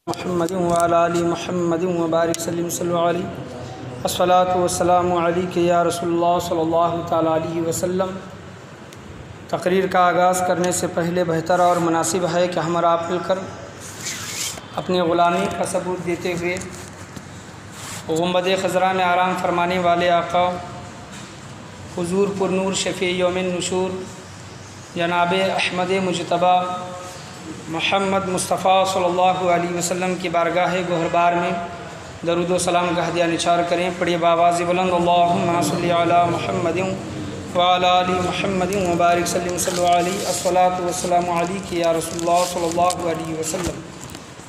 محمد وعلى آل محمد وبارک وسلم صلی اللہ علیہ الصلاۃ والسلام علیک یا رسول اللہ صلی اللہ تعالیٰ علیہ وسلم۔ تقریر کا آغاز کرنے سے پہلے بہتر اور مناسب ہے کہ ہم اور آپ مل کر اپنی غلامی کا ثبوت دیتے ہوئے گنبد خضرا میں آرام فرمانے والے آقا حضور پر نور شفیع یوم النشور جناب احمد مجتبیٰ محمد مصطفیٰ صلی اللہ علیہ وسلم کی بارگاہ گوہربار میں درود و سلام کا ہدیہ نچار کریں۔ پڑھیے بآواز بلند اللہم صلی علی محمد وعلی آل محمد وبارک وسلم صلی اللہ علیہ الصلاۃ والسلام علیک یا رسول اللہ صلی اللہ علیہ وسلم۔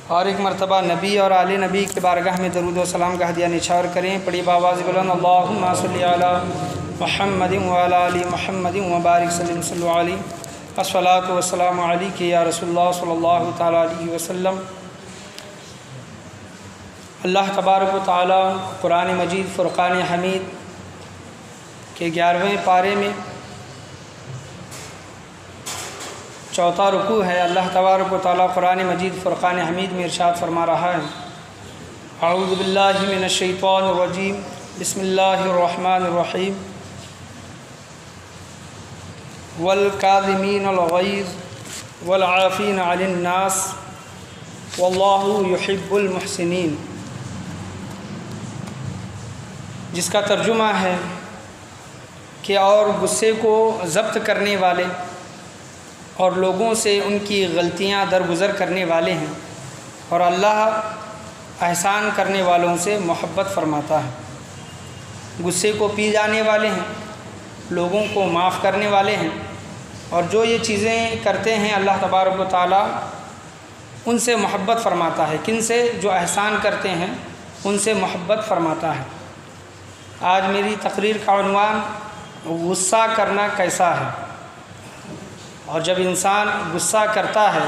اور ایک مرتبہ نبی اور آل نبی کی بارگاہ میں درود و سلام کا ہدیہ نچار کریں۔ پڑھیے بآواز بلند اللہم صلی علی محمد وعلی آل محمد وبارک وسلم صلی اللہ علیہ الصلاۃ والسلام علیک یا رسول اللہ صلی اللہ تعالیٰ علیہ وسلم۔ اللہ تبارک و تعالیٰ قرآن مجید فرقان حمید کے 11ویں پارے میں چوتھا رکوع ہے۔ اللہ تبارک و تعالیٰ قرآن مجید فرقان حمید میں ارشاد فرما رہا ہے: اعوذ باللہ من الشیطان الرجیم، بسم اللہ الرحمن الرحیم، والکاظمین الغیظ والعافین عن الناس واللہ یحب المحسنین، جس کا ترجمہ ہے کہ اور غصے کو ضبط کرنے والے اور لوگوں سے ان کی غلطیاں درگزر کرنے والے ہیں، اور اللہ احسان کرنے والوں سے محبت فرماتا ہے۔ غصے کو پی جانے والے ہیں، لوگوں کو معاف کرنے والے ہیں، اور جو یہ چیزیں کرتے ہیں اللہ تبارک و تعالیٰ ان سے محبت فرماتا ہے۔ کن سے؟ جو احسان کرتے ہیں ان سے محبت فرماتا ہے۔ آج میری تقریر کا عنوان غصہ کرنا کیسا ہے، اور جب انسان غصہ کرتا ہے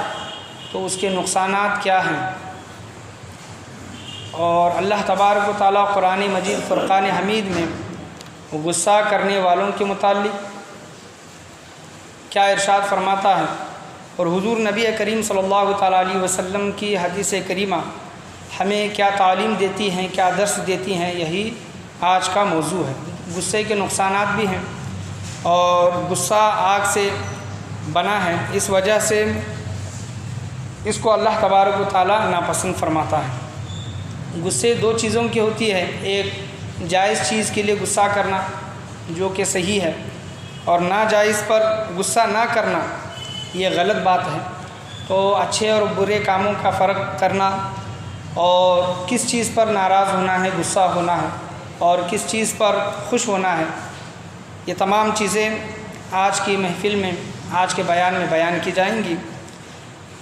تو اس کے نقصانات کیا ہیں، اور اللہ تبارک و تعالیٰ قرآن مجید فرقان حمید میں غصہ کرنے والوں کے متعلق کیا ارشاد فرماتا ہے، اور حضور نبی کریم صلی اللہ تعالیٰ علیہ وسلم کی حدیث کریمہ ہمیں کیا تعلیم دیتی ہیں، کیا درس دیتی ہیں، یہی آج کا موضوع ہے۔ غصے کے نقصانات بھی ہیں، اور غصہ آگ سے بنا ہے، اس وجہ سے اس کو اللہ تبارک و تعالیٰ ناپسند فرماتا ہے۔ غصے دو چیزوں کی ہوتی ہے، ایک جائز چیز کے لیے غصہ کرنا جو کہ صحیح ہے، اور ناجائز پر غصہ نہ کرنا یہ غلط بات ہے۔ تو اچھے اور برے کاموں کا فرق کرنا، اور کس چیز پر ناراض ہونا ہے، غصہ ہونا ہے، اور کس چیز پر خوش ہونا ہے، یہ تمام چیزیں آج کی محفل میں، آج کے بیان میں بیان کی جائیں گی۔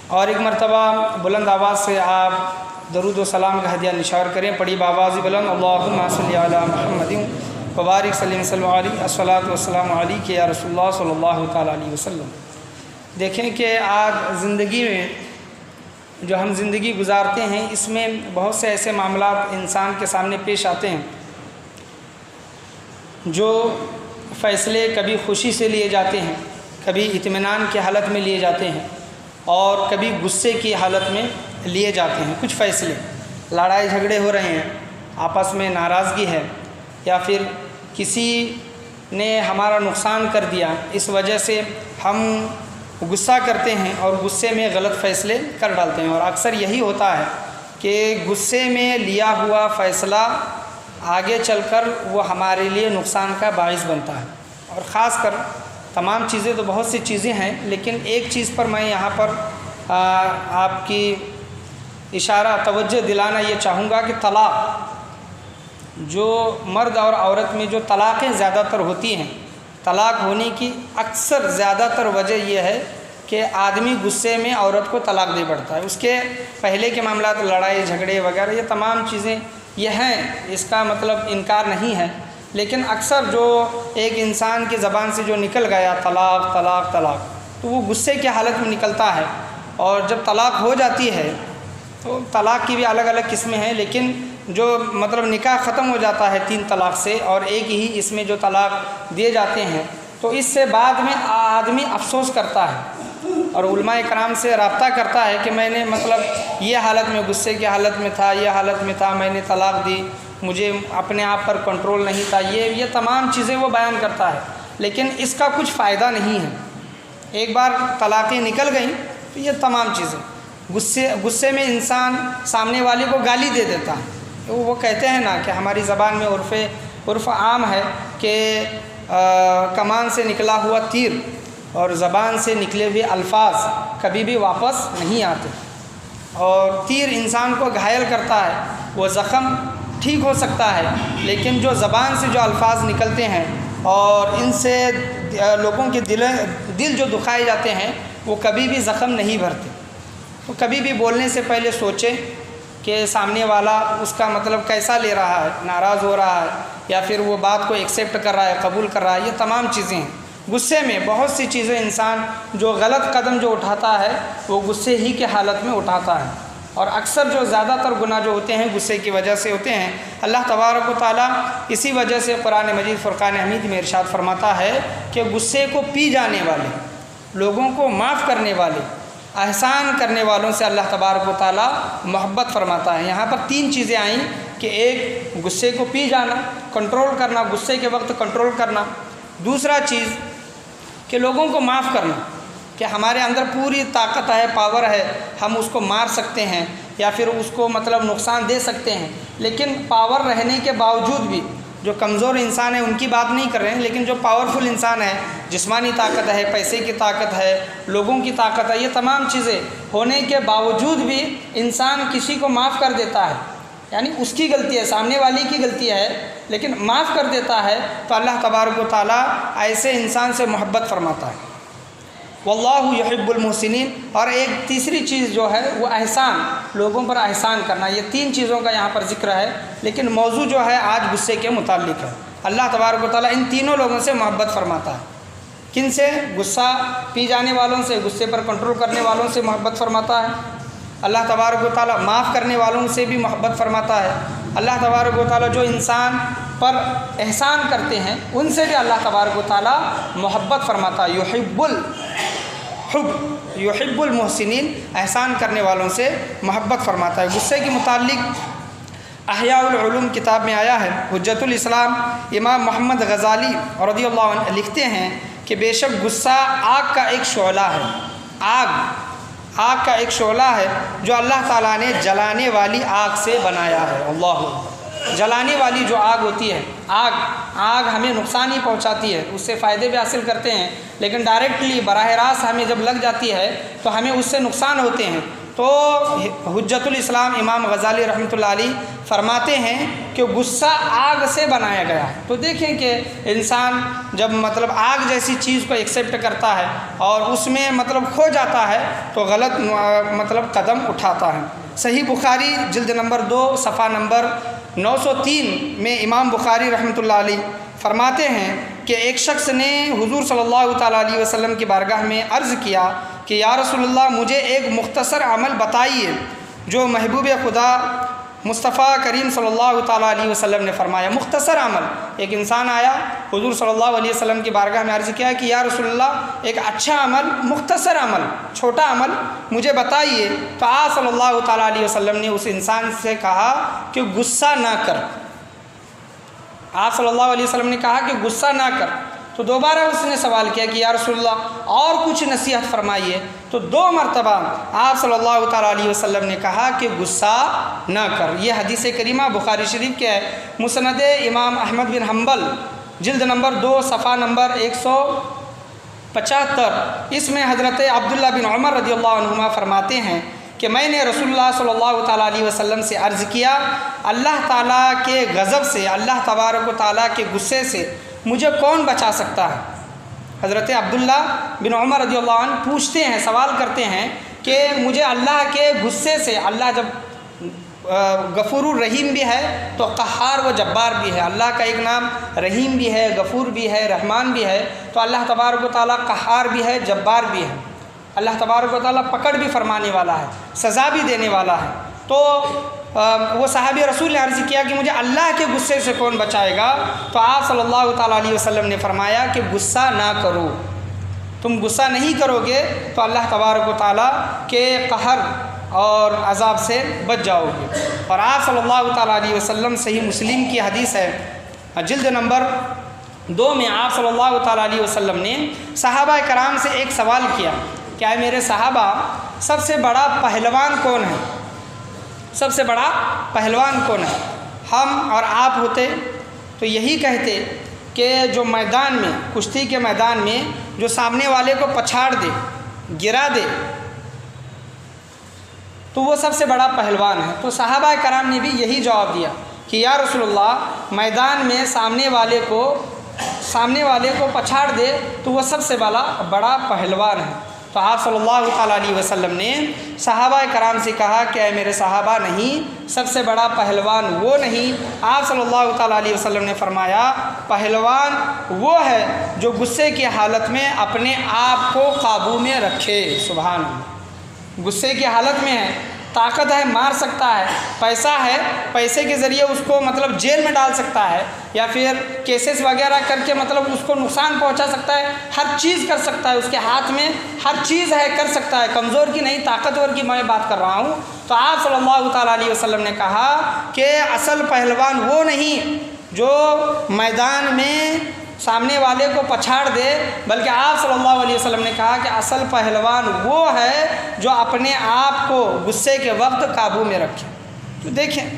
اور ایک مرتبہ بلند آواز سے آپ درود و سلام کا ہدیہ نشار کریں۔ پڑھی بآواز بلند اللہم صلی علی محمد وبارک وسلم صلی اللہ علیہ الصلاۃ والسلام علیک یا رسول اللہ صلی اللہ تعالیٰ علیہ وسلم۔ دیکھیں کہ آج زندگی میں جو ہم زندگی گزارتے ہیں، اس میں بہت سے ایسے معاملات انسان کے سامنے پیش آتے ہیں جو فیصلے کبھی خوشی سے لیے جاتے ہیں، کبھی اطمینان کی حالت میں لیے جاتے ہیں، اور کبھی غصے کی حالت میں لیے جاتے ہیں۔ کچھ فیصلے، لڑائی جھگڑے ہو رہے ہیں، آپس میں ناراضگی ہے، یا پھر کسی نے ہمارا نقصان کر دیا، اس وجہ سے ہم غصہ کرتے ہیں اور غصے میں غلط فیصلے کر ڈالتے ہیں، اور اکثر یہی ہوتا ہے کہ غصے میں لیا ہوا فیصلہ آگے چل کر وہ ہمارے لیے نقصان کا باعث بنتا ہے۔ اور خاص کر تمام چیزیں تو بہت سی چیزیں ہیں، لیکن ایک چیز پر میں یہاں پر آپ کی اشارہ توجہ دلانا یہ چاہوں گا کہ طلاق، جو مرد اور عورت میں جو طلاقیں زیادہ تر ہوتی ہیں، طلاق ہونے کی اکثر زیادہ تر وجہ یہ ہے کہ آدمی غصے میں عورت کو طلاق دے پڑتا ہے۔ اس کے پہلے کے معاملات، لڑائی جھگڑے وغیرہ، یہ تمام چیزیں یہ ہیں، اس کا مطلب انکار نہیں ہے، لیکن اکثر جو ایک انسان کی زبان سے جو نکل گیا طلاق طلاق طلاق، تو وہ غصے کی حالت میں نکلتا ہے، اور جب طلاق ہو جاتی ہے تو طلاق کی بھی الگ الگ قسمیں ہیں، لیکن جو مطلب نکاح ختم ہو جاتا ہے 3 طلاق سے، اور ایک ہی اس میں جو طلاق دیے جاتے ہیں، تو اس سے بعد میں آدمی افسوس کرتا ہے اور علماء کرام سے رابطہ کرتا ہے کہ میں نے مطلب یہ حالت میں غصے کی حالت میں تھا، یہ حالت میں تھا، میں نے طلاق دی، مجھے اپنے آپ پر کنٹرول نہیں تھا، یہ تمام چیزیں وہ بیان کرتا ہے، لیکن اس کا کچھ فائدہ نہیں ہے۔ ایک بار طلاقیں نکل گئیں تو یہ تمام چیزیں غصے میں انسان سامنے والے کو گالی دے دیتا ہے۔ وہ کہتے ہیں نا کہ ہماری زبان میں عرف عام ہے کہ کمان سے نکلا ہوا تیر اور زبان سے نکلے ہوئے الفاظ کبھی بھی واپس نہیں آتے، اور تیر انسان کو گھائل کرتا ہے، وہ زخم ٹھیک ہو سکتا ہے، لیکن جو زبان سے جو الفاظ نکلتے ہیں اور ان سے لوگوں کے دل جو دکھائے جاتے ہیں وہ کبھی بھی زخم نہیں بھرتے۔ تو کبھی بھی بولنے سے پہلے سوچیں کہ سامنے والا اس کا مطلب کیسا لے رہا ہے، ناراض ہو رہا ہے یا پھر وہ بات کو ایکسیپٹ کر رہا ہے، قبول کر رہا ہے۔ یہ تمام چیزیں ہیں۔ غصے میں بہت سی چیزیں انسان جو غلط قدم جو اٹھاتا ہے وہ غصے ہی کے حالت میں اٹھاتا ہے، اور اکثر جو زیادہ تر گناہ جو ہوتے ہیں غصے کی وجہ سے ہوتے ہیں۔ اللہ تبارک و تعالیٰ اسی وجہ سے قرآن مجید فرقان حمید میں ارشاد فرماتا ہے کہ غصے کو پی جانے والے، لوگوں کو معاف کرنے والے، احسان کرنے والوں سے اللہ تبارک و تعالیٰ محبت فرماتا ہے۔ یہاں پر 3 چیزیں آئیں کہ ایک غصے کو پی جانا، کنٹرول کرنا، غصے کے وقت کنٹرول کرنا۔ دوسرا چیز کہ لوگوں کو معاف کرنا، کہ ہمارے اندر پوری طاقت ہے، پاور ہے، ہم اس کو مار سکتے ہیں یا پھر اس کو مطلب نقصان دے سکتے ہیں، لیکن پاور رہنے کے باوجود بھی جو کمزور انسان ہے ان کی بات نہیں کر رہے ہیں، لیکن جو پاورفل انسان ہے، جسمانی طاقت ہے، پیسے کی طاقت ہے، لوگوں کی طاقت ہے، یہ تمام چیزیں ہونے کے باوجود بھی انسان کسی کو معاف کر دیتا ہے، یعنی اس کی غلطی ہے، سامنے والی کی غلطی ہے لیکن معاف کر دیتا ہے، تو اللہ تبارک و تعالیٰ ایسے انسان سے محبت فرماتا ہے۔ واللہ یحب المحسنین۔ اور ایک تیسری چیز جو ہے وہ احسان، لوگوں پر احسان کرنا۔ یہ 3 چیزوں کا یہاں پر ذکر ہے، لیکن موضوع جو ہے آج غصے کے متعلق ہے۔ اللہ تبارک و تعالیٰ ان تینوں لوگوں سے محبت فرماتا ہے۔ کن سے؟ غصہ پی جانے والوں سے، غصے پر کنٹرول کرنے والوں سے محبت فرماتا ہے۔ اللہ تبارک و تعالیٰ معاف کرنے والوں سے بھی محبت فرماتا ہے۔ اللہ تبارک و تعالیٰ جو انسان پر احسان کرتے ہیں ان سے بھی اللہ تبارک و تعالیٰ محبت فرماتا ہے۔ یحب المحسنین، احسان کرنے والوں سے محبت فرماتا ہے۔ غصے کے متعلق احیاء العلوم کتاب میں آیا ہے، حجت الاسلام امام محمد غزالی رضی اللہ عنہ لکھتے ہیں کہ بے شک غصہ آگ کا ایک شعلہ ہے، آگ کا ایک شعلہ ہے جو اللہ تعالیٰ نے جلانے والی آگ سے بنایا ہے۔ اللہ جلانے والی جو آگ ہوتی ہے، آگ ہمیں نقصان ہی پہنچاتی ہے، اس سے فائدے بھی حاصل کرتے ہیں، لیکن ڈائریکٹلی براہ راست ہمیں جب لگ جاتی ہے تو ہمیں اس سے نقصان ہوتے ہیں۔ تو حجت الاسلام امام غزالی رحمۃ اللہ علیہ فرماتے ہیں کہ غصہ آگ سے بنایا گیا ہے۔ تو دیکھیں کہ انسان جب مطلب آگ جیسی چیز کو ایکسیپٹ کرتا ہے اور اس میں مطلب کھو جاتا ہے تو غلط مطلب قدم اٹھاتا ہے۔ صحیح بخاری جلد نمبر 2 صفحہ نمبر 903 میں امام بخاری رحمۃ اللہ علیہ فرماتے ہیں کہ ایک شخص نے حضور صلی اللہ تعالیٰ علیہ وسلم کی بارگاہ میں عرض کیا کہ یا رسول اللہ مجھے ایک مختصر عمل بتائیے جو محبوب خدا مصطفیٰ کریم صلی اللہ تعالیٰ علیہ وسلم نے فرمایا۔ مختصر عمل، ایک انسان آیا حضور صلی اللہ علیہ وسلم کی بارگاہ میں عرض کیا کہ یا رسول اللہ ایک اچھا عمل، مختصر عمل، چھوٹا عمل مجھے بتائیے۔ تو آپ صلی اللہ تعالیٰ علیہ وسلم نے اس انسان سے کہا کہ غصہ نہ کر۔ آپ صلی اللہ علیہ وسلم نے کہا کہ غصہ نہ کر۔ تو دوبارہ اس نے سوال کیا کہ یا رسول اللہ اور کچھ نصیحت فرمائیے۔ تو 2 مرتبہ آپ صلی اللہ تعالیٰ علیہ وسلم نے کہا کہ غصہ نہ کر۔ یہ حدیث کریمہ بخاری شریف کے ہے، مسند امام احمد بن حنبل جلد نمبر 2 صفحہ نمبر 175۔ اس میں حضرت عبداللہ بن عمر رضی اللہ عنہما فرماتے ہیں کہ میں نے رسول اللہ صلی اللہ تعالیٰ علیہ وسلم سے عرض کیا اللہ تعالیٰ کے غضب سے، اللہ تبارک و تعالیٰ کے غصے سے مجھے کون بچا سکتا ہے؟ حضرت عبداللہ بن عمر رضی اللہ عنہ پوچھتے ہیں، سوال کرتے ہیں کہ مجھے اللہ کے غصے سے، اللہ جب غفور الرحیم بھی ہے تو قہار و جبار بھی ہے، اللہ کا ایک نام رحیم بھی ہے، غفور بھی ہے، رحمان بھی ہے، تو اللہ تبارک و تعالیٰ قہار بھی ہے، جبار بھی ہے۔ اللہ تبارک و تعالیٰ پکڑ بھی فرمانے والا ہے، سزا بھی دینے والا ہے۔ تو وہ صحابی رسول نے عرض کیا کہ مجھے اللہ کے غصے سے کون بچائے گا؟ تو آپ صلی اللہ تعالیٰ علیہ وسلم نے فرمایا کہ غصہ نہ کرو، تم غصہ نہیں کرو گے تو اللہ تبارک و تعالیٰ کے قہر اور عذاب سے بچ جاؤ گے۔ اور آپ صلی اللہ تعالیٰ علیہ وسلم صحیح مسلم کی حدیث ہے، جلد نمبر 2 میں آپ صلی اللہ تعالیٰ علیہ وسلم نے صحابہ کرام سے ایک سوال کیا کہ اے میرے صحابہ، سب سے بڑا پہلوان کون ہے؟ سب سے بڑا پہلوان کون ہے؟ ہم اور آپ ہوتے تو یہی کہتے کہ جو میدان میں، کشتی کے میدان میں جو سامنے والے کو پچھاڑ دے، گرا دے، تو وہ سب سے بڑا پہلوان ہے۔ تو صحابہ کرام نے بھی یہی جواب دیا کہ یا رسول اللہ، میدان میں سامنے والے کو پچھاڑ دے تو وہ سب سے بڑا پہلوان ہے۔ تو آپ صلی اللہ تعالیٰ علیہ وسلم نے صحابہ کرام سے کہا کہ اے میرے صحابہ، نہیں، سب سے بڑا پہلوان وہ نہیں۔ آپ صلی اللہ تعالیٰ علیہ وسلم نے فرمایا پہلوان وہ ہے جو غصے کی حالت میں اپنے آپ کو قابو میں رکھے۔ سبحان اللہ، غصے کی حالت میں ہے، طاقت ہے، مار سکتا ہے، پیسہ ہے، پیسے کے ذریعے اس کو جیل میں ڈال سکتا ہے، یا پھر کیسز وغیرہ کر کے اس کو نقصان پہنچا سکتا ہے، ہر چیز کر سکتا ہے، اس کے ہاتھ میں ہر چیز ہے، کر سکتا ہے، کمزور کی نہیں طاقتور کی میں بات کر رہا ہوں۔ تو آپ صلی اللہ تعالیٰ علیہ وسلم نے کہا کہ اصل پہلوان وہ نہیں جو میدان میں سامنے والے کو پچھاڑ دے، بلکہ آپ صلی اللہ علیہ وسلم نے کہا کہ اصل پہلوان وہ ہے جو اپنے آپ کو غصے کے وقت قابو میں رکھے۔ تو دیکھیں،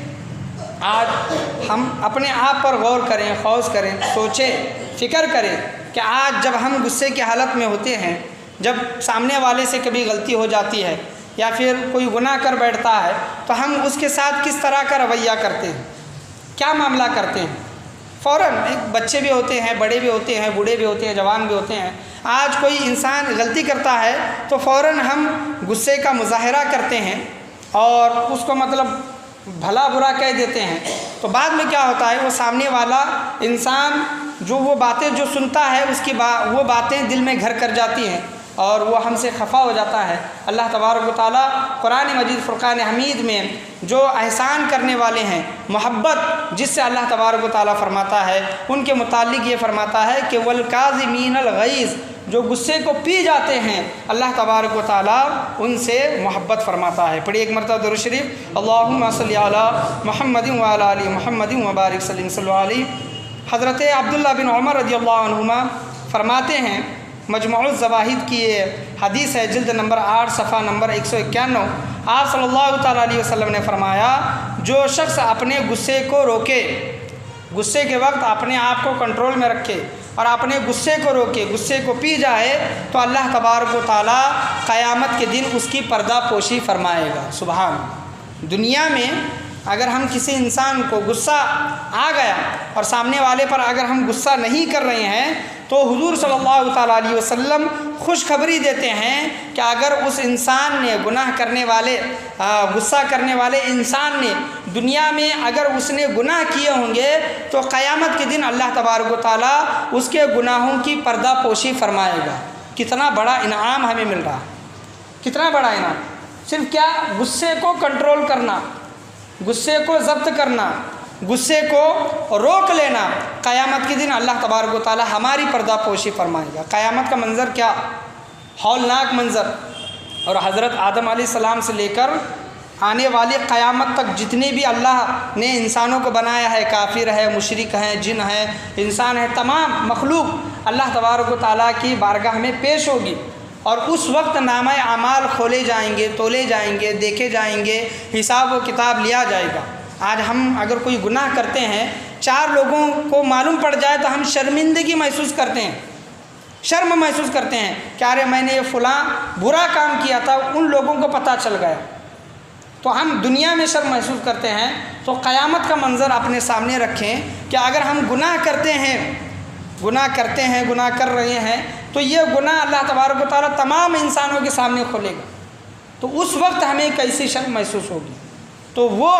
آج ہم اپنے آپ پر غور کریں، خوض کریں، سوچیں، فکر کریں کہ آج جب ہم غصے کی حالت میں ہوتے ہیں، جب سامنے والے سے کبھی غلطی ہو جاتی ہے یا پھر کوئی گناہ کر بیٹھتا ہے، تو ہم اس کے ساتھ کس طرح کا رویہ کرتے ہیں، کیا معاملہ کرتے ہیں؟ فوراً، ایک بچے بھی ہوتے ہیں، بڑے بھی ہوتے ہیں، بوڑھے بھی ہوتے ہیں، جوان بھی ہوتے ہیں۔ آج کوئی انسان غلطی کرتا ہے تو فوراً ہم غصے کا مظاہرہ کرتے ہیں اور اس کو بھلا برا کہہ دیتے ہیں۔ تو بعد میں کیا ہوتا ہے، وہ سامنے والا انسان جو وہ باتیں جو سنتا ہے، اس کی وہ باتیں دل میں گھر کر جاتی ہیں اور وہ ہم سے خفا ہو جاتا ہے۔ اللہ تبارک و تعالیٰ قرآن مجید فرقان حمید میں جو احسان کرنے والے ہیں، محبت جس سے اللہ تبارک و تعالیٰ فرماتا ہے، ان کے متعلق یہ فرماتا ہے کہ والکاظمین الغیظ، جو غصے کو پی جاتے ہیں، اللہ تبارک و تعالیٰ ان سے محبت فرماتا ہے۔ پڑھی ایک مرتبہ درود شریف، اللہم صلی علی محمد وعلی آل محمد وبارک صلی علیہ۔ حضرت عبداللہ بن عمر رضی اللہ عنہما فرماتے ہیں، مجموع الزواہد کی یہ حدیث ہے، جلد نمبر 8 صفحہ نمبر 191، آپ صلی اللہ تعالیٰ علیہ وسلم نے فرمایا جو شخص اپنے غصے کو روکے، غصے کے وقت اپنے آپ کو کنٹرول میں رکھے اور اپنے غصے کو روکے، غصے کو پی جائے، تو اللہ تبارک و تعالیٰ قیامت کے دن اس کی پردہ پوشی فرمائے گا۔ سبحان اللہ۔ دنیا میں اگر ہم کسی انسان کو غصہ آ گیا اور سامنے والے پر اگر ہم غصہ نہیں کر رہے ہیں، تو حضور صلی اللہ تعالیٰ علیہ وسلم خوشخبری دیتے ہیں کہ اگر اس انسان نے غصہ کرنے والے انسان نے دنیا میں اگر اس نے گناہ کیے ہوں گے، تو قیامت کے دن اللہ تبارک و تعالیٰ اس کے گناہوں کی پردہ پوشی فرمائے گا۔ کتنا بڑا انعام ہمیں مل رہا ہے، کتنا بڑا انعام! صرف کیا، غصے کو کنٹرول کرنا، غصے کو ضبط کرنا، غصے کو روک لینا، قیامت کے دن اللہ تبارک و تعالیٰ ہماری پردہ پوشی فرمائے گا۔ قیامت کا منظر کیا ہولناک منظر! اور حضرت آدم علیہ السلام سے لے کر آنے والی قیامت تک جتنے بھی اللہ نے انسانوں کو بنایا ہے، کافر ہے، مشرک ہیں، جن ہیں، انسان ہے، تمام مخلوق اللہ تبارک و تعالیٰ کی بارگاہ میں پیش ہوگی، اور اس وقت نامہ اعمال کھولے جائیں گے، تولے جائیں گے، دیکھے جائیں گے، حساب و کتاب لیا جائے گا۔ آج ہم اگر کوئی گناہ کرتے ہیں، 4 لوگوں کو معلوم پڑ جائے تو ہم شرمندگی محسوس کرتے ہیں، شرم محسوس کرتے ہیں کہ ارے میں نے یہ فلاں برا کام کیا تھا، ان لوگوں کو پتہ چل گیا، تو ہم دنیا میں شرم محسوس کرتے ہیں۔ تو قیامت کا منظر اپنے سامنے رکھیں کہ اگر ہم گناہ کرتے ہیں، گناہ کر رہے ہیں، تو یہ گناہ اللہ تبارک و تعالیٰ تمام انسانوں کے سامنے کھولے گا، تو اس وقت ہمیں کیسی شرم محسوس ہوگی۔ تو وہ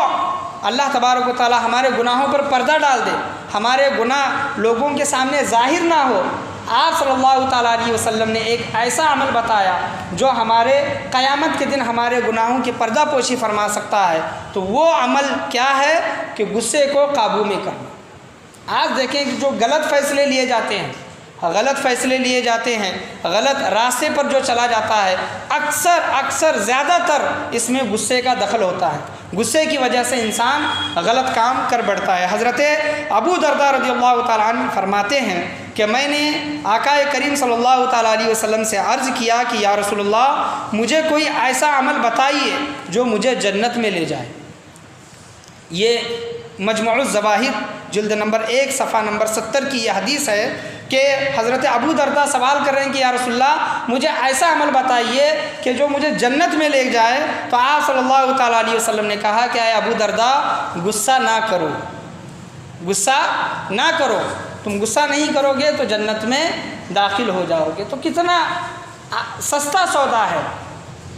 اللہ تبارک و تعالیٰ ہمارے گناہوں پر پردہ ڈال دے، ہمارے گناہ لوگوں کے سامنے ظاہر نہ ہو۔ آپ صلی اللہ تعالیٰ علیہ وسلم نے ایک ایسا عمل بتایا جو ہمارے قیامت کے دن ہمارے گناہوں کی پردہ پوشی فرما سکتا ہے، تو وہ عمل کیا ہے کہ غصے کو قابو میں کرنا۔ آج دیکھیں کہ جو غلط فیصلے لیے جاتے ہیں، غلط فیصلے لیے جاتے ہیں، غلط راستے پر جو چلا جاتا ہے، اکثر زیادہ تر اس میں غصے کا دخل ہوتا ہے۔ غصے کی وجہ سے انسان غلط کام کر بیٹھتا ہے۔ حضرت ابو درداء رضی اللہ تعالیٰ عنہ فرماتے ہیں کہ میں نے آقا کریم صلی اللہ تعالیٰ علیہ وسلم سے عرض کیا کہ یا رسول اللہ، مجھے کوئی ایسا عمل بتائیے جو مجھے جنت میں لے جائے۔ یہ مجموع الزواہر جلد نمبر 1 صفحہ نمبر 70 کی یہ حدیث ہے کہ حضرت ابو درداء سوال کر رہے ہیں کہ یا رسول اللہ، مجھے ایسا عمل بتائیے کہ جو مجھے جنت میں لے جائے۔ تو آپ صلی اللہ تعالیٰ علیہ وسلم نے کہا کہ اے ابو درداء، غصہ نہ کرو، غصہ نہ کرو، تم غصہ نہیں کرو گے تو جنت میں داخل ہو جاؤ گے۔ تو کتنا سستا سودا ہے،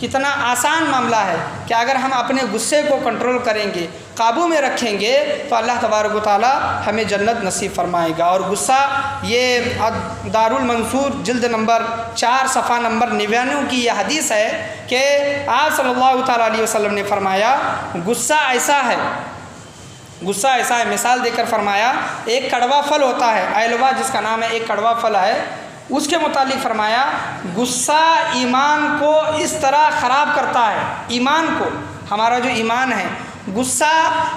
کتنا آسان معاملہ ہے کہ اگر ہم اپنے غصے کو کنٹرول کریں گے، قابو میں رکھیں گے تو اللہ تبارک و تعالیٰ ہمیں جنت نصیب فرمائے گا۔ اور غصہ یہ دار المنصور جلد نمبر 4 صفحہ نمبر 99 کی یہ حدیث ہے کہ آپ صلی اللہ تعالیٰ علیہ وسلم نے فرمایا غصہ ایسا ہے، غصہ ایسا ہے، مثال دے کر فرمایا ایک کڑوا پھل ہوتا ہے، ایلوا جس کا نام ہے، ایک کڑوا پھل ہے، اس کے متعلق فرمایا غصہ ایمان کو اس طرح خراب کرتا ہے، ایمان کو، ہمارا جو ایمان ہے، غصہ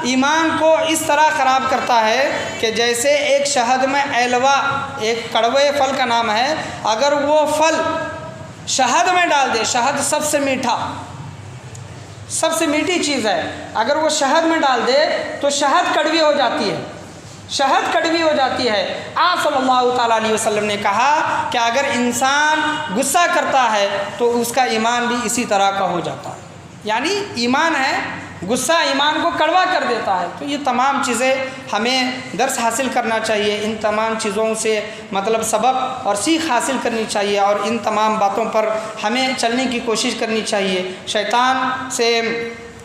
ایمان کو اس طرح خراب کرتا ہے کہ جیسے ایک شہد میں ایلوا، ایک کڑوے پھل کا نام ہے، اگر وہ پھل شہد میں ڈال دے، شہد سب سے میٹھا، سب سے میٹھی چیز ہے، اگر وہ شہد میں ڈال دے تو شہد کڑوی ہو جاتی ہے، شہد کڑوی ہو جاتی ہے۔ آپ صلی اللہ تعالیٰ علیہ وسلم نے کہا کہ اگر انسان غصہ کرتا ہے تو اس کا ایمان بھی اسی طرح کا ہو جاتا ہے، یعنی ایمان ہے، غصہ ایمان کو کڑوا کر دیتا ہے۔ تو یہ تمام چیزیں ہمیں درس حاصل کرنا چاہیے، ان تمام چیزوں سے مطلب سبق اور سیکھ حاصل کرنی چاہیے، اور ان تمام باتوں پر ہمیں چلنے کی کوشش کرنی چاہیے۔ شیطان سے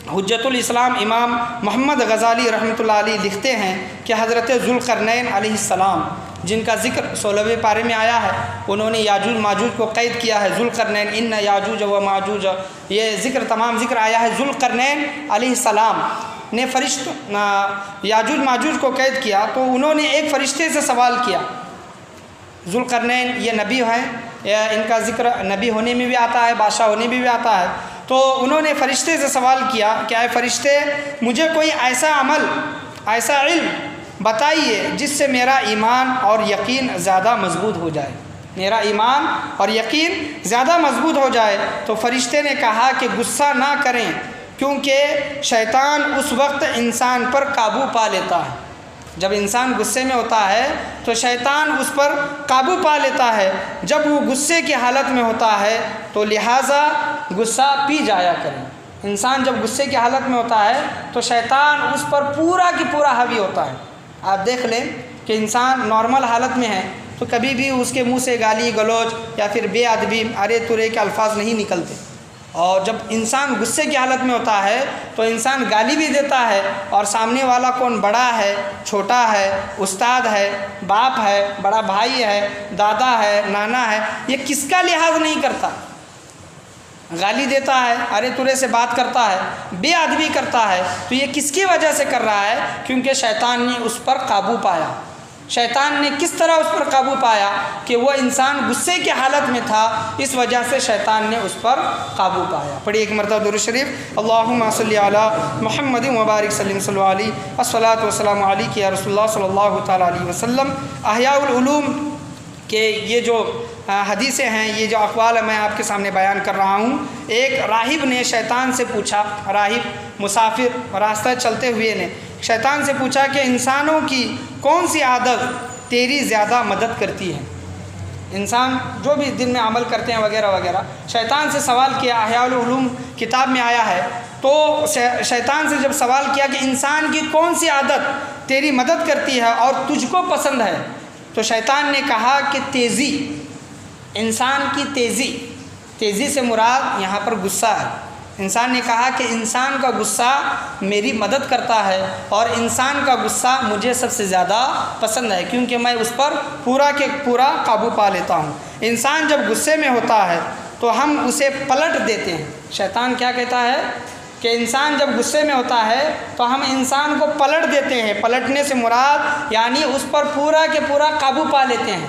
حجت الاسلام امام محمد غزالی رحمۃ اللہ علیہ لکھتے ہیں کہ حضرت ذوالقرنین علیہ السلام، جن کا ذکر 16ویں پارے میں آیا ہے، انہوں نے یاجوج ماجوج کو قید کیا ہے، ذوالقرنین ان یاجوج و ماجوج، یہ تمام ذکر آیا ہے۔ ذوالقرنین علیہ السلام نے یاجوج ماجوج کو قید کیا تو انہوں نے ایک فرشتے سے سوال کیا۔ ذوالقرنین یہ نبی ہیں، ان کا ذکر نبی ہونے میں بھی آتا ہے، بادشاہ ہونے میں بھی آتا ہے۔ تو انہوں نے فرشتے سے سوال کیا کہ اے فرشتے، مجھے کوئی ایسا عمل، ایسا علم بتائیے جس سے میرا ایمان اور یقین زیادہ مضبوط ہو جائے، میرا ایمان اور یقین زیادہ مضبوط ہو جائے۔ تو فرشتے نے کہا کہ غصہ نہ کریں، کیونکہ شیطان اس وقت انسان پر قابو پا لیتا ہے، جب انسان غصے میں ہوتا ہے تو شیطان اس پر قابو پا لیتا ہے، جب وہ غصے کی حالت میں ہوتا ہے تو لہٰذا غصہ پی جایا کریں۔ انسان جب غصے کی حالت میں ہوتا ہے تو شیطان اس پر پورا کی پورا حاوی ہوتا ہے۔ آپ دیکھ لیں کہ انسان نارمل حالت میں ہے تو کبھی بھی اس کے منہ سے گالی گلوچ یا پھر بے ادبی، ارے ترے کے الفاظ نہیں نکلتے، اور جب انسان غصے کی حالت میں ہوتا ہے تو انسان گالی بھی دیتا ہے، اور سامنے والا کون، بڑا ہے، چھوٹا ہے، استاد ہے، باپ ہے، بڑا بھائی ہے، دادا ہے، نانا ہے، یہ کس کا لحاظ نہیں کرتا، گالی دیتا ہے، ارے ترے سے بات کرتا ہے، بے ادبی کرتا ہے۔ تو یہ کس کی وجہ سے کر رہا ہے؟ کیونکہ شیطان نے اس پر قابو پایا۔ شیطان نے کس طرح اس پر قابو پایا کہ وہ انسان غصے کی حالت میں تھا، اس وجہ سے شیطان نے اس پر قابو پایا۔ پڑھیے ایک مرتبہ درود شریف، اللہم صلی علی محمد وبارک سلم صلی علیہ الصلاۃ والسلام علیک یا رسول اللہ صلی اللہ تعالیٰ علیہ وسلم۔ احیاء العلوم کہ یہ جو حدیثیں ہیں، یہ جو اقوال میں آپ کے سامنے بیان کر رہا ہوں، ایک راہب نے شیطان سے پوچھا، راہب مسافر راستہ چلتے ہوئے نے شیطان سے پوچھا کہ انسانوں کی کون سی عادت تیری زیادہ مدد کرتی ہے؟ انسان جو بھی دن میں عمل کرتے ہیں وغیرہ وغیرہ، شیطان سے سوال کیا، احیاء العلوم کتاب میں آیا ہے۔ تو شیطان سے جب سوال کیا کہ انسان کی کون سی عادت تیری مدد کرتی ہے اور تجھ کو پسند ہے، تو شیطان نے کہا کہ تیزی، انسان کی تیزی سے مراد یہاں پر غصہ ہے۔ انسان نے کہا کہ انسان کا غصہ میری مدد کرتا ہے اور انسان کا غصہ مجھے سب سے زیادہ پسند ہے، کیونکہ میں اس پر پورا کے پورا قابو پا لیتا ہوں۔ انسان جب غصے میں ہوتا ہے تو ہم اسے پلٹ دیتے ہیں۔ شیطان کیا کہتا ہے کہ انسان جب غصے میں ہوتا ہے تو ہم انسان کو پلٹ دیتے ہیں۔ پلٹنے سے مراد یعنی اس پر پورا کے پورا قابو پا لیتے ہیں،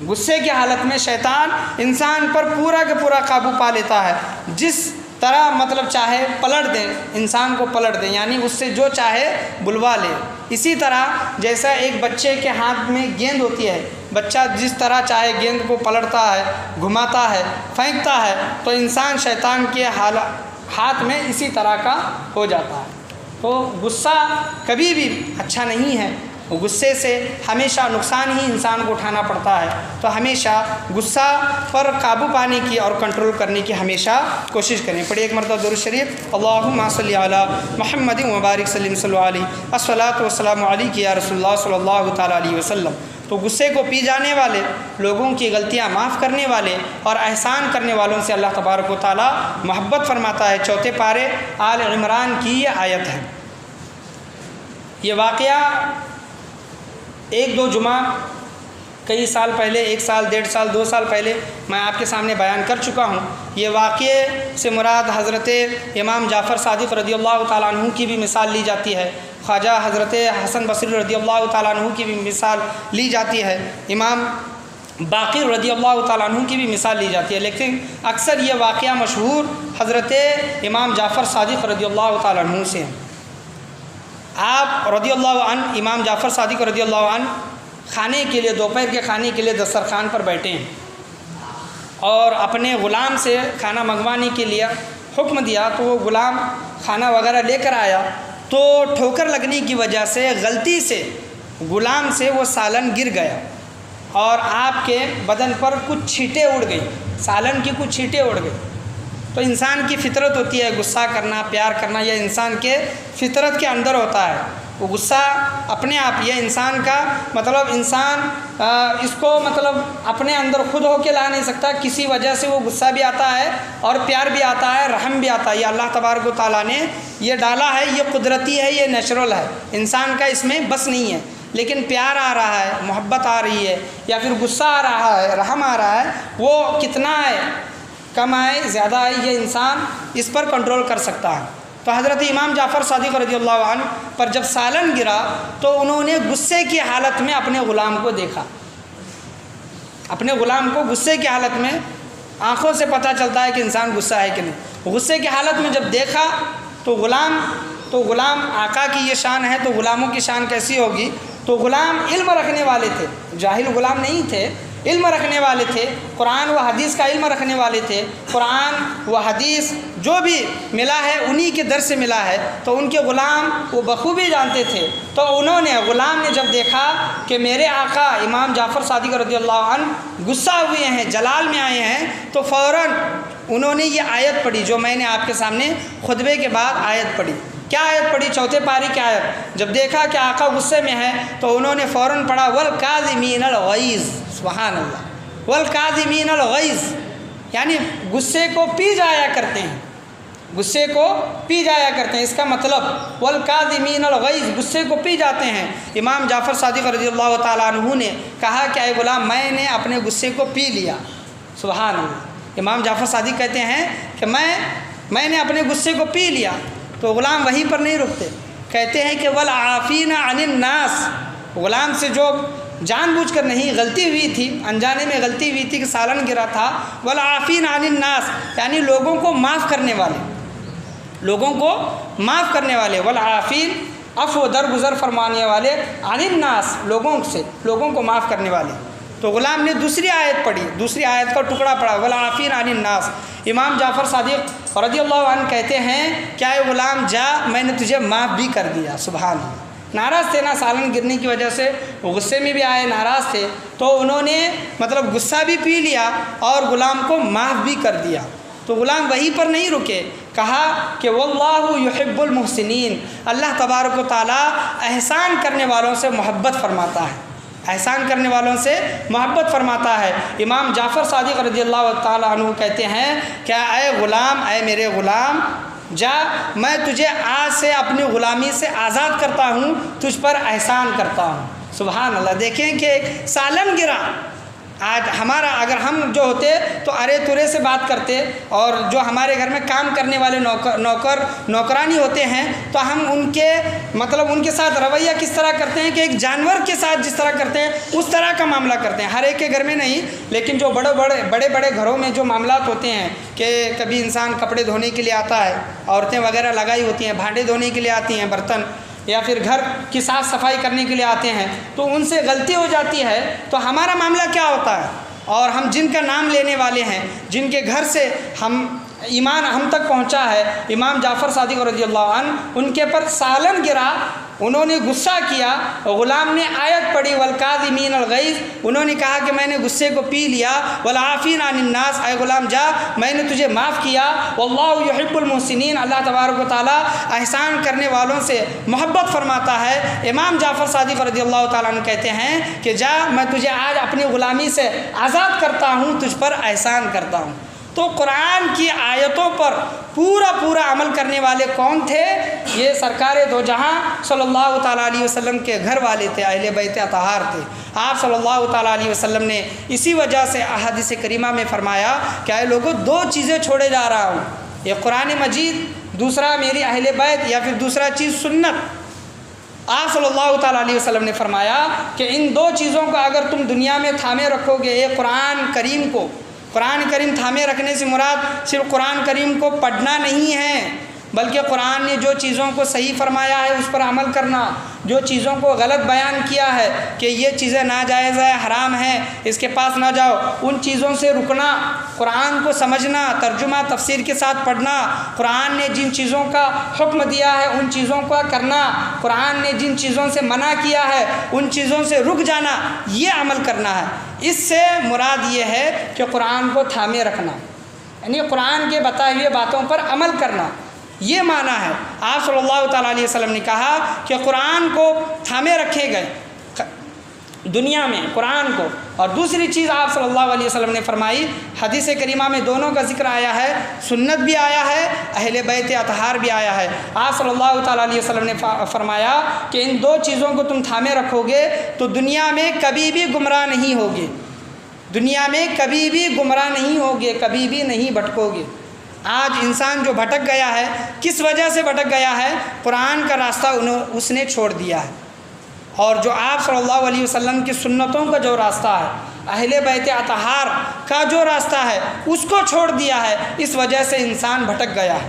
غصے کی حالت میں شیطان انسان پر پورا کا پورا قابو پا لیتا ہے، جس طرح مطلب چاہے پلٹ دیں، انسان کو پلٹ دیں، یعنی اس سے جو چاہے بلوا لے۔ اسی طرح جیسا ایک بچے کے ہاتھ میں گیند ہوتی ہے، بچہ جس طرح چاہے گیند کو پلٹتا ہے، گھماتا ہے، پھینکتا ہے، تو انسان شیطان کے ہاتھ میں اسی طرح کا ہو جاتا ہے۔ تو غصہ کبھی بھی اچھا نہیں ہے، غصے سے ہمیشہ نقصان ہی انسان کو اٹھانا پڑتا ہے۔ تو ہمیشہ غصہ پر قابو پانے کی اور کنٹرول کرنے کی ہمیشہ کوشش کریں۔ پڑھیے ایک مرتبہ درود شریف، اللہم صلی علی محمد وبارک سلم صلی اللہ علیہ الصلاۃ والسلام علیک یا رسول اللہ صلی اللہ تعالیٰ علیہ وسلم۔ تو غصے کو پی جانے والے لوگوں کی غلطیاں معاف کرنے والے اور احسان کرنے والوں سے اللہ تبارک و تعالیٰ محبت فرماتا ہے۔ چوتھے پارے آل عمران کی یہ آیت ہے۔ یہ واقعہ ایک دو جمعہ کئی سال پہلے، 1 سال 1.5 سال 2 سال پہلے میں آپ کے سامنے بیان کر چکا ہوں۔ یہ واقعے سے مراد حضرت امام جعفر صادق رضی اللہ تعالیٰ عنہ کی بھی مثال لی جاتی ہے، خواجہ حضرت حسن بصری رضی اللہ تعالیٰ عنہ کی بھی مثال لی جاتی ہے، امام باقر رضی اللہ تعالیٰ عنہ کی بھی مثال لی جاتی ہے، لیکن اکثر یہ واقعہ مشہور حضرت امام جعفر صادق رضی اللہ تعالیٰ عنہ سے ہیں۔ آپ رضی اللہ عنہ، امام جعفر صادق رضی اللہ عنہ کھانے کے لیے، دوپہر کے کھانے کے لیے دسترخوان پر بیٹھے ہیں اور اپنے غلام سے کھانا منگوانے کے لیے حکم دیا، تو وہ غلام کھانا وغیرہ لے کر آیا، تو ٹھوکر لگنے کی وجہ سے غلطی سے غلام سے وہ سالن گر گیا اور آپ کے بدن پر کچھ چھینٹیں اڑ گئی، سالن کی کچھ چھینٹیں اڑ گئی۔ تو انسان کی فطرت ہوتی ہے غصہ کرنا، پیار کرنا، یہ انسان کے فطرت کے اندر ہوتا ہے۔ وہ غصہ اپنے آپ، یہ انسان کا مطلب انسان اس کو مطلب اپنے اندر خود ہو کے لا نہیں سکتا، کسی وجہ سے وہ غصہ بھی آتا ہے اور پیار بھی آتا ہے، رحم بھی آتا ہے۔ یہ اللہ تبارک و تعالیٰ نے یہ ڈالا ہے، یہ قدرتی ہے، یہ نیچرل ہے، انسان کا اس میں بس نہیں ہے۔ لیکن پیار آ رہا ہے، محبت آ رہی ہے، یا پھر غصہ آ رہا ہے، رحم آ رہا ہے، وہ کتنا ہے، کم آئے زیادہ آئے، یہ انسان اس پر کنٹرول کر سکتا ہے۔ تو حضرت امام جعفر صادق رضی اللہ عنہ پر جب سالن گرا تو انہوں نے غصے کی حالت میں اپنے غلام کو دیکھا، اپنے غلام کو غصے کی حالت میں، آنکھوں سے پتہ چلتا ہے کہ انسان غصہ ہے کہ نہیں، غصے کی حالت میں جب دیکھا تو غلام آقا کی یہ شان ہے، تو غلاموں کی شان کیسی ہوگی؟ تو غلام علم رکھنے والے تھے، جاہل غلام نہیں تھے، علم رکھنے والے تھے، قرآن و حدیث کا علم رکھنے والے تھے، قرآن و حدیث جو بھی ملا ہے انہی کے در سے ملا ہے، تو ان کے غلام وہ بخوبی جانتے تھے۔ تو غلام نے جب دیکھا کہ میرے آقا امام جعفر صادق رضی اللہ عنہ غصہ ہوئے ہیں، جلال میں آئے ہیں، تو فوراً انہوں نے یہ آیت پڑھی جو میں نے آپ کے سامنے خطبے کے بعد آیت پڑھی۔ کیا آیت پڑھی؟ چوتھے پاری کی آیت۔ جب دیکھا کہ آقا غصے میں ہے تو انہوں نے فوراً پڑھا والکاظمین الغیظ، سبحان اللہ، والکاظمین الغیظ، یعنی غصے کو پی جایا کرتے ہیں، غصے کو پی جایا کرتے ہیں۔ اس کا مطلب والکاظمین الغیظ، غصے کو پی جاتے ہیں۔ امام جعفر صادق رضی اللہ تعالیٰ عنہ نے کہا کہ اے غلام، میں نے اپنے غصے کو پی لیا، سبحان اللہ۔ امام جعفر صادق کہتے ہیں کہ میں نے اپنے غصے کو پی لیا۔ تو غلام وہیں پر نہیں رکتے، کہتے ہیں کہ والعافین عن الناس، غلام سے جو جان بوجھ کر نہیں، غلطی ہوئی تھی، انجانے میں غلطی ہوئی تھی کہ سالن گرا تھا، والعافین عن الناس، یعنی لوگوں کو معاف کرنے والے، لوگوں کو معاف کرنے والے، والعافین عفو درگزر فرمانے والے، عن الناس لوگوں سے، لوگوں کو معاف کرنے والے۔ تو غلام نے دوسری آیت پڑھی، دوسری آیت کا ٹکڑا پڑھا والعافین عن الناس۔ امام جعفر صادق رضی اللہ عنہ کہتے ہیں کیا اے غلام جا، میں نے تجھے معاف بھی کر دیا، سبحان اللہ۔ ناراض تھے نا سالن گرنے کی وجہ سے، غصے میں بھی آئے، ناراض تھے، تو انہوں نے مطلب غصہ بھی پی لیا اور غلام کو معاف بھی کر دیا۔ تو غلام وہیں پر نہیں رکے، کہا کہ واللہ یحب المحسنین، اللہ تبارک و تعالیٰ احسان کرنے والوں سے محبت فرماتا ہے، احسان کرنے والوں سے محبت فرماتا ہے۔ امام جعفر صادق رضی اللہ تعالیٰ عنہ کہتے ہیں کہ اے غلام، اے میرے غلام جا، میں تجھے آج سے اپنی غلامی سے آزاد کرتا ہوں، تجھ پر احسان کرتا ہوں، سبحان اللہ۔ دیکھیں کہ ایک سالن گرا، آج ہمارا اگر ہم جو ہوتے تو ارے ترے سے بات کرتے، اور جو ہمارے گھر میں کام کرنے والے نوکرانی ہوتے ہیں تو ہم ان کے ان کے ساتھ رویہ کس طرح کرتے ہیں کہ ایک جانور کے ساتھ جس طرح کرتے ہیں اس طرح کا معاملہ کرتے ہیں. ہر ایک کے گھر میں نہیں، لیکن جو بڑے گھروں میں جو معاملات ہوتے ہیں کہ کبھی انسان کپڑے دھونے کے لیے آتا ہے، عورتیں وغیرہ لگائی ہوتی ہیں، بھانڈے دھونے کے لیے آتی ہیں، برتن، یا پھر گھر کی صاف صفائی کرنے کے لیے آتے ہیں، تو ان سے غلطی ہو جاتی ہے تو ہمارا معاملہ کیا ہوتا ہے؟ اور ہم جن کا نام لینے والے ہیں، جن کے گھر سے ایمان ہم تک پہنچا ہے، امام جعفر صادق رضی اللہ عنہ، ان کے پر سالن گرا، انہوں نے غصہ کیا، غلام نے آیت پڑھی والکاظمین الغیظ، انہوں نے کہا کہ میں نے غصے کو پی لیا، والعافین عن الناس، اے غلام جا میں نے تجھے معاف کیا، واللہ یحب المحسنین، اللہ تبارک و تعالیٰ احسان کرنے والوں سے محبت فرماتا ہے. امام جعفر صادق رضی اللہ تعالیٰ عنہ کہتے ہیں کہ جا میں تجھے آج اپنی غلامی سے آزاد کرتا ہوں، تجھ پر احسان کرتا ہوں. تو قرآن کی آیتوں پر پورا عمل کرنے والے کون تھے؟ یہ سرکار دو جہاں صلی اللہ تعالیٰ علیہ وسلم کے گھر والے تھے، اہل بیت اطہار تھے. آپ صلی اللہ تعالیٰ علیہ وسلم نے اسی وجہ سے احادیث کریمہ میں فرمایا کہ اے لوگوں، دو چیزیں چھوڑے جا رہا ہوں، یہ قرآن مجید، دوسرا میری اہل بیت، یا پھر دوسرا چیز سنت. آپ صلی اللہ تعالیٰ علیہ وسلم نے فرمایا کہ ان دو چیزوں کو اگر تم دنیا میں تھامے رکھو گے، یہ قرآن کریم تھامے رکھنے سے مراد صرف قرآن کریم کو پڑھنا نہیں ہے، بلکہ قرآن نے جو چیزوں کو صحیح فرمایا ہے اس پر عمل کرنا، جو چیزوں کو غلط بیان کیا ہے کہ یہ چیزیں ناجائز ہے، حرام ہیں، اس کے پاس نہ جاؤ، ان چیزوں سے رکنا، قرآن کو سمجھنا، ترجمہ تفسیر کے ساتھ پڑھنا، قرآن نے جن چیزوں کا حکم دیا ہے ان چیزوں کا کرنا، قرآن نے جن چیزوں سے منع کیا ہے ان چیزوں سے رک جانا، یہ عمل کرنا ہے. اس سے مراد یہ ہے کہ قرآن کو تھامے رکھنا، یعنی قرآن کے بتائے ہوئے باتوں پر عمل کرنا، یہ معنی ہے. آپ صلی اللہ تعالیٰ علیہ وسلم نے کہا کہ قرآن کو تھامے رکھے گئے دنیا میں، قرآن کو. اور دوسری چیز آپ صلی اللہ علیہ وسلم نے فرمائی، حدیث کریمہ میں دونوں کا ذکر آیا ہے، سنت بھی آیا ہے، اہل بیت اطہار بھی آیا ہے. آپ صلی اللہ تعالیٰ علیہ وسلم نے فرمایا کہ ان دو چیزوں کو تم تھامے رکھو گے تو دنیا میں کبھی بھی گمراہ نہیں ہوگے، دنیا میں کبھی بھی گمراہ نہیں ہوگے، کبھی بھی نہیں بھٹکو گے. آج انسان جو بھٹک گیا ہے، کس وجہ سے بھٹک گیا ہے؟ قرآن کا راستہ اس نے چھوڑ دیا ہے، اور جو آپ صلی اللہ علیہ وسلم کی سنتوں کا جو راستہ ہے، اہل بیت اطہار کا جو راستہ ہے اس کو چھوڑ دیا ہے، اس وجہ سے انسان بھٹک گیا ہے.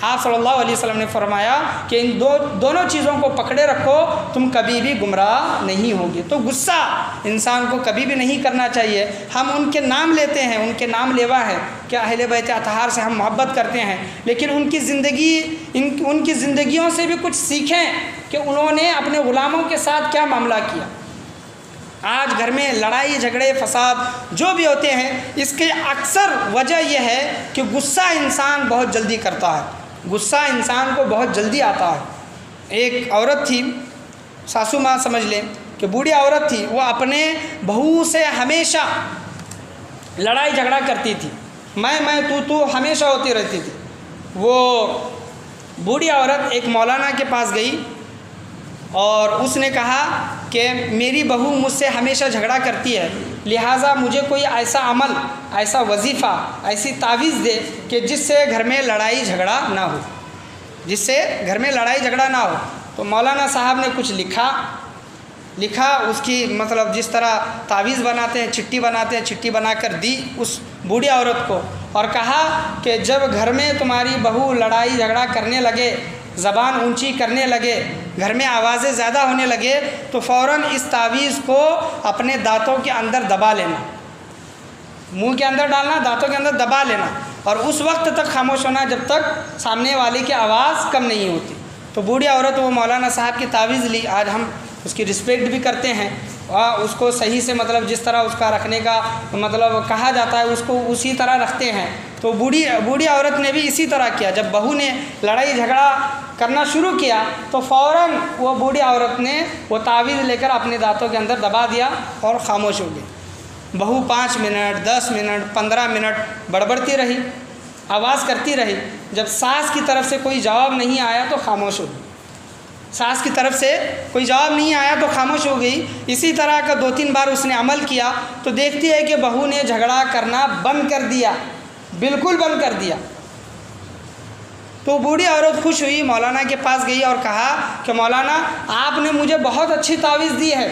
آپ صلی اللہ علیہ وسلم نے فرمایا کہ ان دونوں چیزوں کو پکڑے رکھو، تم کبھی بھی گمراہ نہیں ہوگے. تو غصہ انسان کو کبھی بھی نہیں کرنا چاہیے. ہم ان کے نام لیتے ہیں، ان کے نام لیوا ہے کہ اہل بیت اطہار سے ہم محبت کرتے ہیں، لیکن ان کی زندگیوں سے بھی کچھ سیکھیں کہ انہوں نے اپنے غلاموں کے ساتھ کیا معاملہ کیا. آج گھر میں لڑائی جھگڑے فساد جو بھی ہوتے ہیں، اس کے اکثر وجہ یہ ہے کہ غصہ انسان بہت جلدی کرتا ہے، غصہ انسان کو بہت جلدی آتا ہے. ایک عورت تھی، ساسو ماں سمجھ لیں کہ بوڑھی عورت تھی، وہ اپنے بہو سے ہمیشہ لڑائی جھگڑا کرتی تھی، میں تو ہمیشہ ہوتی رہتی تھی. وہ بوڑھی عورت ایک مولانا کے پاس گئی اور اس نے کہا کہ میری بہو مجھ سے ہمیشہ جھگڑا کرتی ہے، لہٰذا مجھے کوئی ایسا عمل، ایسا وظیفہ، ایسی تعویذ دے کہ جس سے گھر میں لڑائی جھگڑا نہ ہو، جس سے گھر میں لڑائی جھگڑا نہ ہو. تو مولانا صاحب نے کچھ لکھا اس کی جس طرح تعویذ بناتے ہیں، چٹھی بناتے ہیں، چٹھی بنا کر دی اس بوڑھی عورت کو، اور کہا کہ جب گھر میں تمہاری بہو لڑائی جھگڑا کرنے لگے، زبان اونچی کرنے لگے، گھر میں آوازیں زیادہ ہونے لگے، تو فوراً اس تعویذ کو اپنے دانتوں کے اندر دبا لینا، منہ کے اندر ڈالنا، دانتوں کے اندر دبا لینا، اور اس وقت تک خاموش ہونا جب تک سامنے والے کی آواز کم نہیں ہوتی. تو بوڑھی عورت وہ مولانا صاحب کی تعویذ لی. آج ہم اس کی رسپیکٹ بھی کرتے ہیں، اس کو صحیح سے جس طرح اس کا رکھنے کا کہا جاتا ہے اس کو اسی طرح رکھتے ہیں. تو بوڑھی عورت نے بھی اسی طرح کیا. جب بہو نے لڑائی جھگڑا کرنا شروع کیا تو فوراً وہ بوڑھی عورت نے وہ تعویذ لے کر اپنے دانتوں کے اندر دبا دیا اور خاموش ہو گئی. بہو 5 منٹ 10 منٹ 15 منٹ بڑبڑتی رہی، آواز کرتی رہی. جب ساس کی طرف سے کوئی جواب نہیں آیا تو خاموش ہو گئی. ساس کی طرف سے کوئی جواب نہیں آیا تو خاموش ہو گئی۔ اسی طرح کا 2-3 بار اس نے عمل کیا تو دیکھتی ہے کہ بہو نے جھگڑا کرنا بند کر دیا، بالکل بند کر دیا۔ تو بوڑھی عورت خوش ہوئی، مولانا کے پاس گئی اور کہا کہ مولانا آپ نے مجھے بہت اچھی تعویذ دی ہے،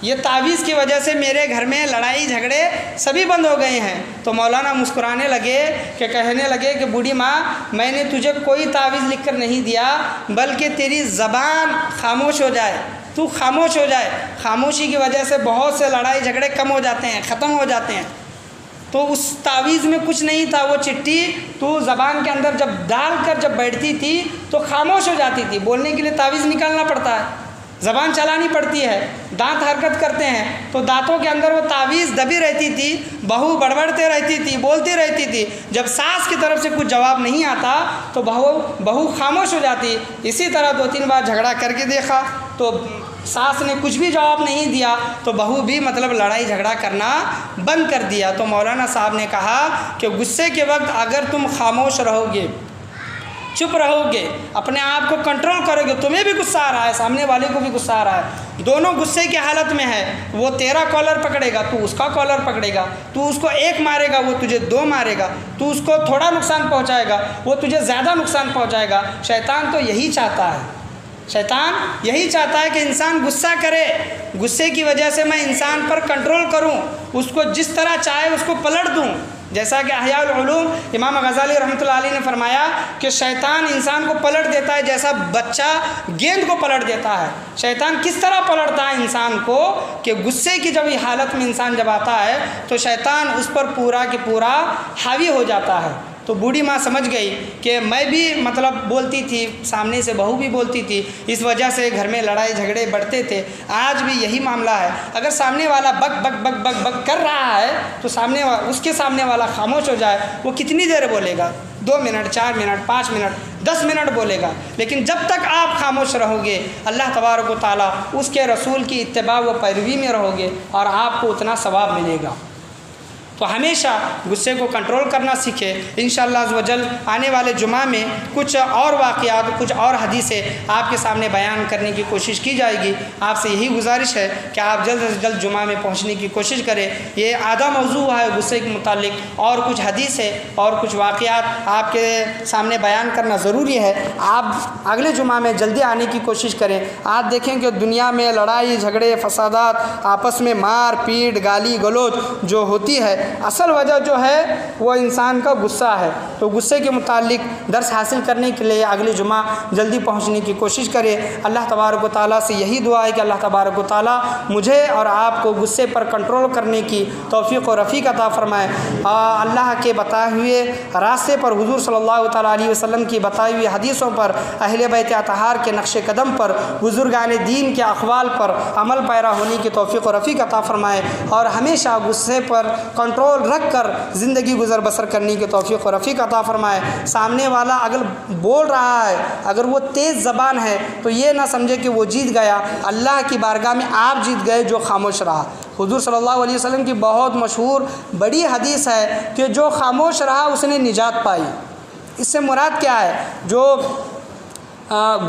یہ تعویذ کی وجہ سے میرے گھر میں لڑائی جھگڑے سبھی بند ہو گئے ہیں۔ تو مولانا مسکرانے لگے کہ کہنے لگے کہ بوڑھی ماں میں نے تجھے کوئی تعویذ لکھ کر نہیں دیا، بلکہ تیری زبان خاموش ہو جائے، تو خاموش ہو جائے، خاموشی کی وجہ سے بہت سے لڑائی جھگڑے کم ہو جاتے ہیں، ختم ہو جاتے ہیں۔ تو اس تعویذ میں کچھ نہیں تھا، وہ چٹھی تو زبان کے اندر جب ڈال کر جب بیٹھتی تھی تو خاموش ہو جاتی تھی۔ بولنے کے لیے تعویذ نکالنا پڑتا ہے، زبان چلانی پڑتی ہے، دانت حرکت کرتے ہیں، تو دانتوں کے اندر وہ تعویذ دبی رہتی تھی، بہو بڑبڑتے رہتی تھی، بولتی رہتی تھی۔ جب ساس کی طرف سے کچھ جواب نہیں آتا تو بہو خاموش ہو جاتی۔ اسی طرح 2-3 بار جھگڑا کر کے دیکھا تو ساس نے کچھ بھی جواب نہیں دیا تو بہو بھی مطلب لڑائی جھگڑا کرنا بند کر دیا۔ تو مولانا صاحب نے کہا کہ غصے کے وقت اگر تم خاموش رہو گے، چپ رہو گے، اپنے آپ کو کنٹرول کرو گے، تمہیں بھی غصہ آ رہا ہے، سامنے والے کو بھی غصہ آ رہا ہے، دونوں غصے کی حالت میں ہے، وہ تیرا کالر پکڑے گا تو اس کا کالر پکڑے گا، تو اس کو 1 مارے گا وہ تجھے 2 مارے گا، تو اس کو تھوڑا نقصان پہنچائے گا وہ تجھے زیادہ نقصان پہنچائے گا۔ شیطان تو یہی چاہتا ہے، شیطان یہی چاہتا ہے کہ انسان غصہ کرے، غصے کی وجہ سے میں انسان پر کنٹرول کروں، اس کو جس طرح چاہے اس کو پلٹ دوں۔ جیسا کہ احیاء العلوم امام غزالی رحمۃ اللہ علیہ نے فرمایا کہ شیطان انسان کو پلٹ دیتا ہے جیسا بچہ گیند کو پلٹ دیتا ہے۔ شیطان کس طرح پلٹتا ہے انسان کو کہ غصے کی جب یہ حالت میں انسان جب آتا ہے تو شیطان اس پر پورا کہ پورا حاوی ہو جاتا ہے۔ تو بوڑھی ماں سمجھ گئی کہ میں بھی مطلب بولتی تھی، سامنے سے بہو بھی بولتی تھی، اس وجہ سے گھر میں لڑائی جھگڑے بڑھتے تھے، آج بھی یہی معاملہ ہے۔ اگر سامنے والا بک بک بک بک بک کر رہا ہے تو اس کے سامنے والا خاموش ہو جائے، وہ کتنی دیر بولے گا؟ 2 منٹ، 4 منٹ، 5 منٹ، 10 منٹ بولے گا، لیکن جب تک آپ خاموش رہو گے اللہ تبارک و تعالیٰ اس کے رسول کی اتباع و پیروی میں رہو گے اور آپ کو اتنا ثواب ملے گا۔ تو ہمیشہ غصے کو کنٹرول کرنا سیکھے۔ انشاءاللہ عز و جل آنے والے جمعہ میں کچھ اور واقعات، کچھ اور حدیثیں آپ کے سامنے بیان کرنے کی کوشش کی جائے گی۔ آپ سے یہی گزارش ہے کہ آپ جلد از جلد جمعہ میں پہنچنے کی کوشش کریں۔ یہ آدھا موضوع ہے غصے کے متعلق، اور کچھ حدیثیں اور کچھ واقعات آپ کے سامنے بیان کرنا ضروری ہے۔ آپ اگلے جمعہ میں جلدی آنے کی کوشش کریں۔ آپ دیکھیں کہ دنیا میں لڑائی جھگڑے فسادات، آپس میں مار پیٹ گالی گلوچ جو ہوتی ہے، اصل وجہ جو ہے وہ انسان کا غصہ ہے۔ تو غصے کے متعلق درس حاصل کرنے کے لیے اگلے جمعہ جلدی پہنچنے کی کوشش کرے۔ اللہ تبارک و تعالیٰ سے یہی دعا ہے کہ اللہ تبارک و تعالیٰ مجھے اور آپ کو غصے پر کنٹرول کرنے کی توفیق و رفیق عطا فرمائے۔ اللہ کے بتائے ہوئے راستے پر، حضور صلی اللہ تعالیٰ علیہ وسلم کی بتائی ہوئی حدیثوں پر، اہل بیت اطہار کے نقش قدم پر، بزرگان دین کے اقوال پر عمل پیرا ہونے کی توفیق و رفیق عطا فرمائے، اور ہمیشہ غصے پر کنٹرول رکھ کر زندگی گزر بسر کرنے کی توفیق و رفیق عطا فرمائے۔ سامنے والا اگر بول رہا ہے، اگر وہ تیز زبان ہے تو یہ نہ سمجھے کہ وہ جیت گیا، اللہ کی بارگاہ میں آپ جیت گئے جو خاموش رہا۔ حضور صلی اللہ علیہ وسلم کی بہت مشہور بڑی حدیث ہے کہ جو خاموش رہا اس نے نجات پائی۔ اس سے مراد کیا ہے؟ جو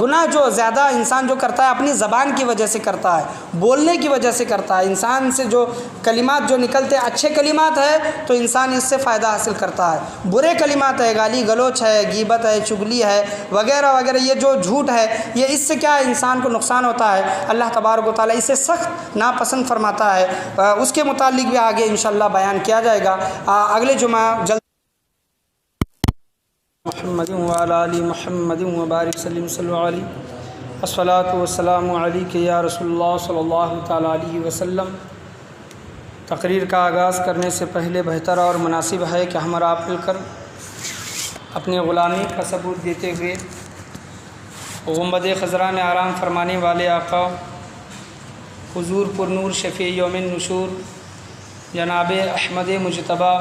گناہ جو زیادہ انسان جو کرتا ہے اپنی زبان کی وجہ سے کرتا ہے، بولنے کی وجہ سے کرتا ہے، انسان سے جو کلمات جو نکلتے ہیں، اچھے کلمات ہے تو انسان اس سے فائدہ حاصل کرتا ہے، برے کلمات ہے، گالی گلوچ ہے، غیبت ہے، چغلی ہے، وغیرہ وغیرہ، یہ جو جھوٹ ہے، یہ اس سے کیا ہے انسان کو نقصان ہوتا ہے۔ اللہ تبارک و تعالیٰ اسے سخت ناپسند فرماتا ہے۔ اس کے متعلق بھی آگے انشاءاللہ بیان کیا جائے گا اگلے جمعہ جلد۔ محمد وعلی آل محمد وبارک وسلم صلی اللہ علیہ الصلاۃ والسلام علیک یا رسول اللہ صلی اللہ تعالیٰ علیہ وسلم۔ تقریر کا آغاز کرنے سے پہلے بہتر اور مناسب ہے کہ ہم اور آپ مل کر اپنے غلامی کا ثبوت دیتے ہوئے گنبد خضرا میں آرام فرمانے والے آقا حضور پر نور شفیع یوم النشور جناب احمد مجتبیٰ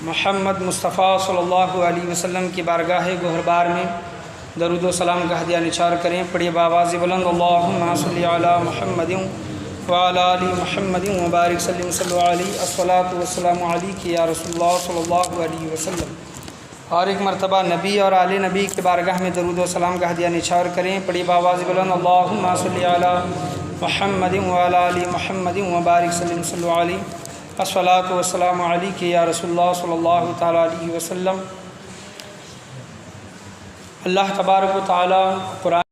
محمد مصطفیٰ صلی اللہ علیہ وسلم کی بارگاہ گوہربار میں درود و سلام کا ہدیہ نچار کریں۔ پڑھیے بآواز بلند اللہم صلی علی محمد وعلی آل محمد وبارک وسلم صلی اللہ علیہ الصلاۃ والسلام علیک یا رسول اللہ صلی اللہ علیہ وسلم۔ اور ایک مرتبہ نبی اور آل نبی کے بارگاہ میں درود و سلام کا ہدیہ نچھاور کریں۔ پڑھی بآواز بلند اللہم صلی علی محمد وعلی آل محمد وبارک وسلم صلی علیہ الصلاۃ والسلام علیک یا رسول اللہ صلی اللہ تعالیٰ علیہ وسلم۔ اللہ تبارک و تعالیٰ قرآن